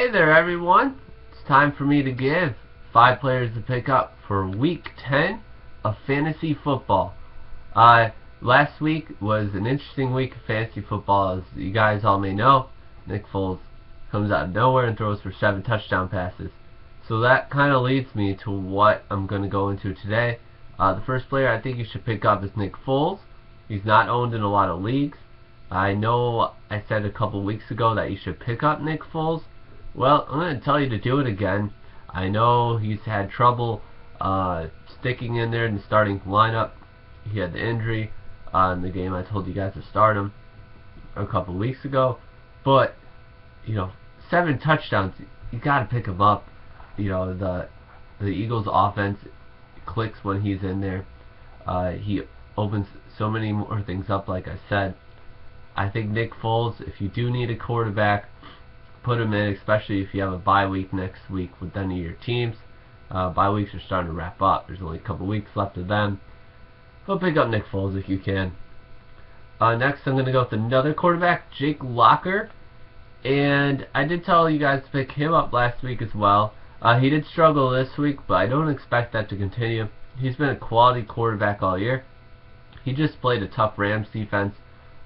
Hey there everyone, it's time for me to give 5 players to pick up for week 10 of fantasy football. Last week was an interesting week of fantasy football. As you guys all may know, Nick Foles comes out of nowhere and throws for 7 touchdown passes. So that kind of leads me to what I'm going to go into today. The first player I think you should pick up is Nick Foles. He's not owned in a lot of leagues. I know I said a couple weeks ago that you should pick up Nick Foles. Well, I'm going to tell you to do it again. I know he's had trouble sticking in there in the starting lineup. He had the injury in the game I told you guys to start him a couple weeks ago. But, 7 touchdowns, you got to pick him up. The Eagles offense clicks when he's in there. He opens so many more things up, like I said. I think Nick Foles, if you do need a quarterback, put him in, especially if you have a bye week next week with any of your teams. Bye weeks are starting to wrap up. There's only a couple weeks left of them. But pick up Nick Foles if you can. Next, I'm going to go with another quarterback, Jake Locker. And I did tell you guys to pick him up last week as well. He did struggle this week, but I don't expect that to continue. He's been a quality quarterback all year. He just played a tough Rams defense.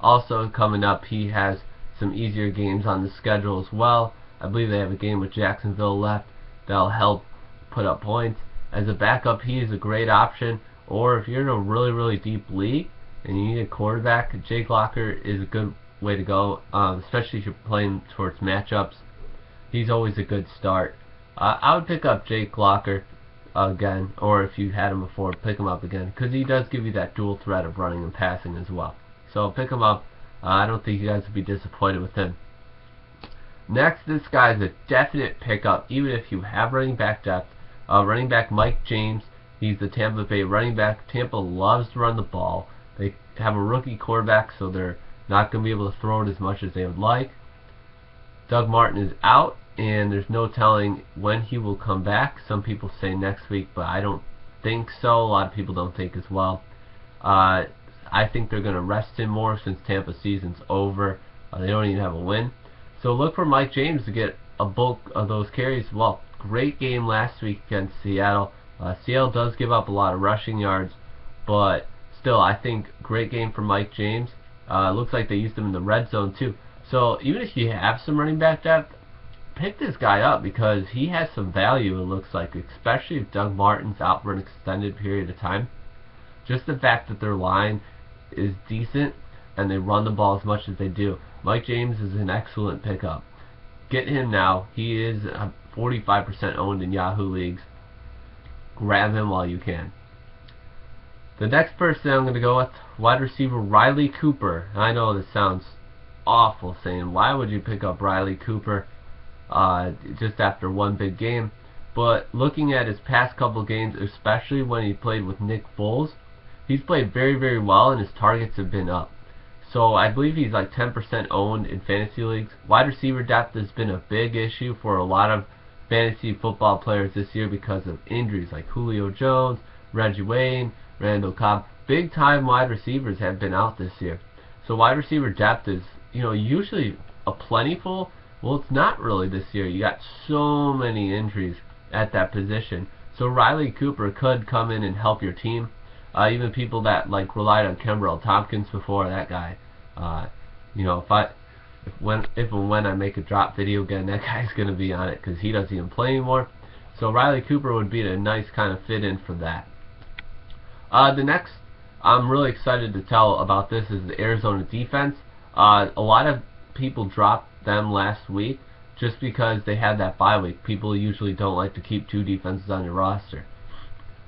Also, coming up, he has some easier games on the schedule as well. I believe they have a game with Jacksonville left that'll help put up points. As a backup, he is a great option. Or if you're in a really, really deep league and you need a quarterback, Jake Locker is a good way to go, especially if you're playing towards matchups. He's always a good start. I would pick up Jake Locker again, or if you had him before, pick him up again, because he does give you that dual threat of running and passing as well. So pick him up. I don't think you guys would be disappointed with him. Next, this guy's a definite pickup, even if you have running back depth. Running back Mike James. He's the Tampa Bay running back. Tampa loves to run the ball. They have a rookie quarterback, so they're not going to be able to throw it as much as they would like. Doug Martin is out, and there's no telling when he will come back. Some people say next week, but I don't think so. A lot of people don't think as well. I think they're going to rest him more since Tampa's season's over. They don't even have a win. So look for Mike James to get a bulk of those carries. Well, great game last week against Seattle. Seattle does give up a lot of rushing yards, but still, I think great game for Mike James. Looks like they used him in the red zone too. So even if you have some running back depth, pick this guy up because he has some value, it looks like, especially if Doug Martin's out for an extended period of time. Just the fact that their line is decent and they run the ball as much as they do. Mike James is an excellent pickup. Get him now. He is 45% owned in Yahoo leagues. Grab him while you can. The next person I'm going to go with, wide receiver Riley Cooper. I know this sounds awful saying, why would you pick up Riley Cooper just after one big game? But looking at his past couple games, especially when he played with Nick Foles, he's played very, very well, and his targets have been up. So I believe he's like 10% owned in fantasy leagues. Wide receiver depth has been a big issue for a lot of fantasy football players this year because of injuries like Julio Jones, Reggie Wayne, Randall Cobb. Big time wide receivers have been out this year. So wide receiver depth is, usually a plentiful. Well, it's not really this year. You got so many injuries at that position. So Riley Cooper could come in and help your team. Even people that relied on Kenbrell Tompkins before, that guy. If and when I make a drop video again, that guy's gonna be on it because he doesn't even play anymore. So Riley Cooper would be a nice kind of fit in for that. The next I'm really excited to tell about this is the Arizona defense. A lot of people dropped them last week just because they had that bye week. People usually don't like to keep 2 defenses on your roster.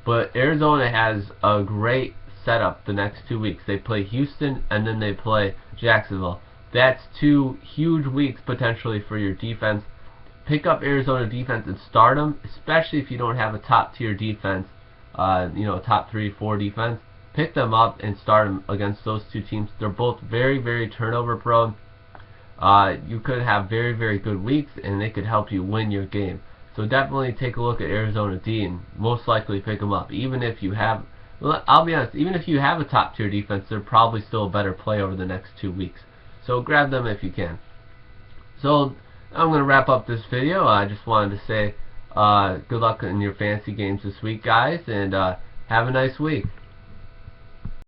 But Arizona has a great setup the next 2 weeks. They play Houston and then they play Jacksonville. That's 2 huge weeks potentially for your defense. Pick up Arizona defense and start them, especially if you don't have a top tier defense, a top 3-4 defense. Pick them up and start them against those 2 teams. They're both very, very turnover prone. You could have very, very good weeks and they could help you win your game. So definitely take a look at Arizona D and most likely pick them up. Even if you have, I'll be honest, even if you have a top tier defense, they're probably still a better play over the next 2 weeks. So grab them if you can. So I'm going to wrap up this video. I just wanted to say good luck in your fantasy games this week, guys, and have a nice week.